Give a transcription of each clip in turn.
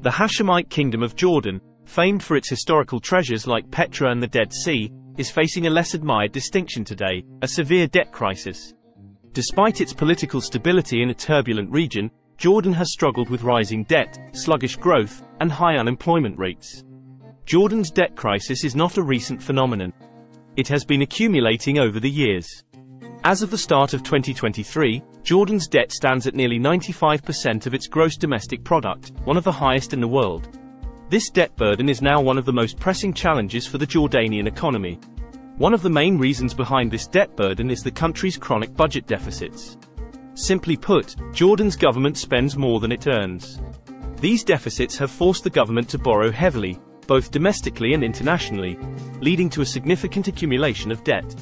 The Hashemite Kingdom of Jordan, famed for its historical treasures like Petra and the Dead Sea, is facing a less-admired distinction today: a severe debt crisis. Despite its political stability in a turbulent region, Jordan has struggled with rising debt, sluggish growth, and high unemployment rates. Jordan's debt crisis is not a recent phenomenon. It has been accumulating over the years. As of the start of 2023, Jordan's debt stands at nearly 95% of its gross domestic product, one of the highest in the world. This debt burden is now one of the most pressing challenges for the Jordanian economy. One of the main reasons behind this debt burden is the country's chronic budget deficits. Simply put, Jordan's government spends more than it earns. These deficits have forced the government to borrow heavily, both domestically and internationally, leading to a significant accumulation of debt.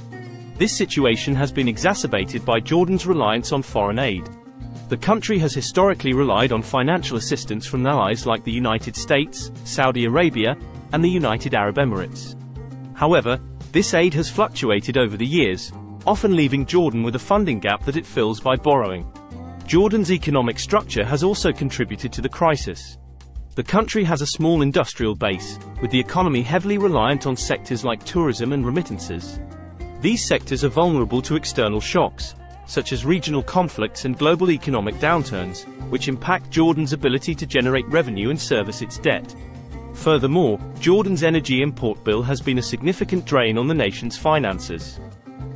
This situation has been exacerbated by Jordan's reliance on foreign aid. The country has historically relied on financial assistance from allies like the United States, Saudi Arabia, and the United Arab Emirates. However, this aid has fluctuated over the years, often leaving Jordan with a funding gap that it fills by borrowing. Jordan's economic structure has also contributed to the crisis. The country has a small industrial base, with the economy heavily reliant on sectors like tourism and remittances. These sectors are vulnerable to external shocks, such as regional conflicts and global economic downturns, which impact Jordan's ability to generate revenue and service its debt. Furthermore, Jordan's energy import bill has been a significant drain on the nation's finances.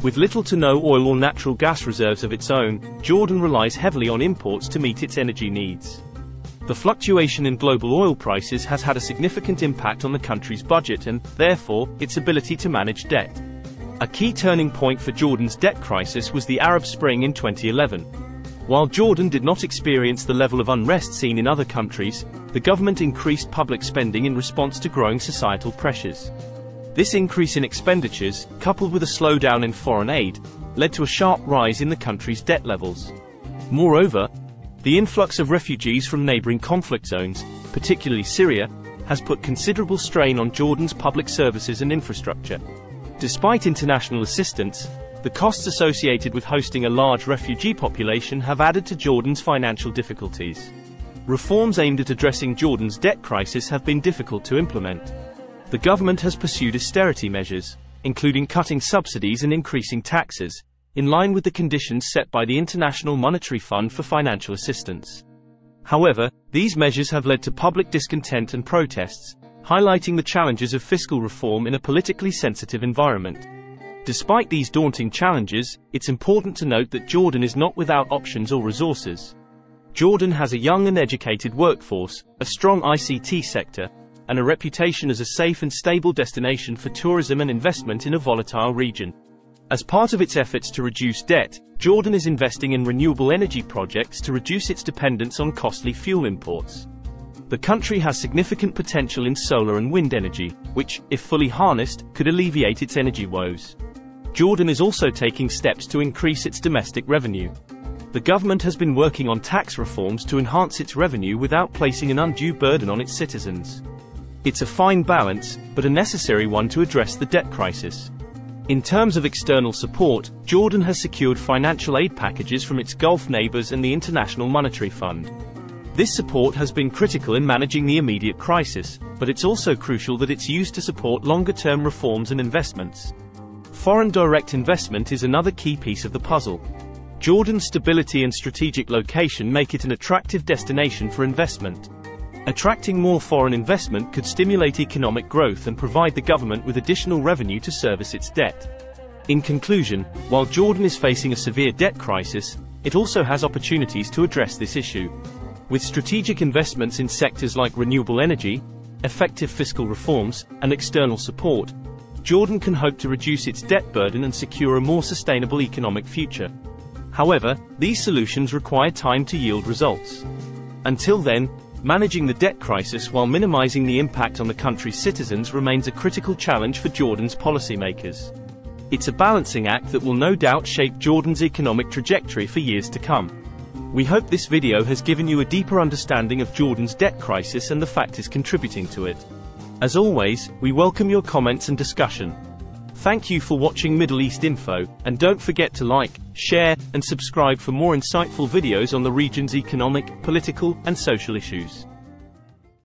With little to no oil or natural gas reserves of its own, Jordan relies heavily on imports to meet its energy needs. The fluctuation in global oil prices has had a significant impact on the country's budget and, therefore, its ability to manage debt. A key turning point for Jordan's debt crisis was the Arab Spring in 2011. While Jordan did not experience the level of unrest seen in other countries, the government increased public spending in response to growing societal pressures. This increase in expenditures, coupled with a slowdown in foreign aid, led to a sharp rise in the country's debt levels. Moreover, the influx of refugees from neighboring conflict zones, particularly Syria, has put considerable strain on Jordan's public services and infrastructure. Despite international assistance, the costs associated with hosting a large refugee population have added to Jordan's financial difficulties. Reforms aimed at addressing Jordan's debt crisis have been difficult to implement. The government has pursued austerity measures, including cutting subsidies and increasing taxes, in line with the conditions set by the International Monetary Fund for financial assistance. However, these measures have led to public discontent and protests, highlighting the challenges of fiscal reform in a politically sensitive environment. Despite these daunting challenges, it's important to note that Jordan is not without options or resources. Jordan has a young and educated workforce, a strong ICT sector, and a reputation as a safe and stable destination for tourism and investment in a volatile region. As part of its efforts to reduce debt, Jordan is investing in renewable energy projects to reduce its dependence on costly fuel imports. The country has significant potential in solar and wind energy, which, if fully harnessed, could alleviate its energy woes. Jordan is also taking steps to increase its domestic revenue. The government has been working on tax reforms to enhance its revenue without placing an undue burden on its citizens. It's a fine balance, but a necessary one to address the debt crisis. In terms of external support, Jordan has secured financial aid packages from its Gulf neighbors and the International Monetary Fund. This support has been critical in managing the immediate crisis, but it's also crucial that it's used to support longer-term reforms and investments. Foreign direct investment is another key piece of the puzzle. Jordan's stability and strategic location make it an attractive destination for investment. Attracting more foreign investment could stimulate economic growth and provide the government with additional revenue to service its debt. In conclusion, while Jordan is facing a severe debt crisis, it also has opportunities to address this issue. With strategic investments in sectors like renewable energy, effective fiscal reforms, and external support, Jordan can hope to reduce its debt burden and secure a more sustainable economic future. However, these solutions require time to yield results. Until then, managing the debt crisis while minimizing the impact on the country's citizens remains a critical challenge for Jordan's policymakers. It's a balancing act that will no doubt shape Jordan's economic trajectory for years to come. We hope this video has given you a deeper understanding of Jordan's debt crisis and the factors contributing to it. As always, we welcome your comments and discussion. Thank you for watching Middle East Info, and don't forget to like, share, and subscribe for more insightful videos on the region's economic, political, and social issues.